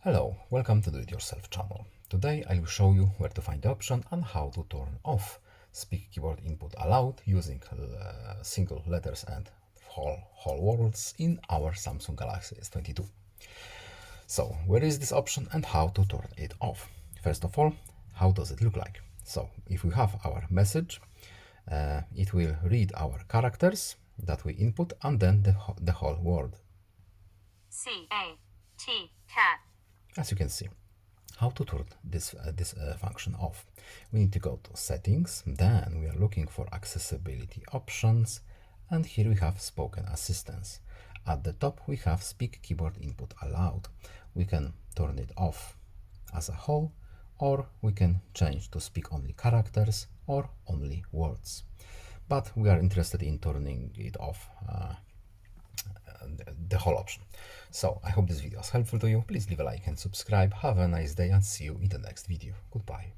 Hello, welcome to Do It Yourself channel. Today I will show you where to find the option and how to turn off speak keyboard input aloud using single letters and whole words in our Samsung Galaxy S22. So, where is this option and how to turn it off? First of all, how does it look like? So, if we have our message, it will read our characters that we input and then the whole word. C-A-T, cat. As you can see. How to turn this function off? We need to go to settings, then we are looking for accessibility options, and here we have spoken assistance. At the top we have speak keyboard input aloud. We can turn it off as a whole, or we can change to speak only characters or only words. But we are interested in turning it off, the whole option. So I hope this video was helpful to you. Please leave a like and subscribe. Have a nice day and see you in the next video. Goodbye.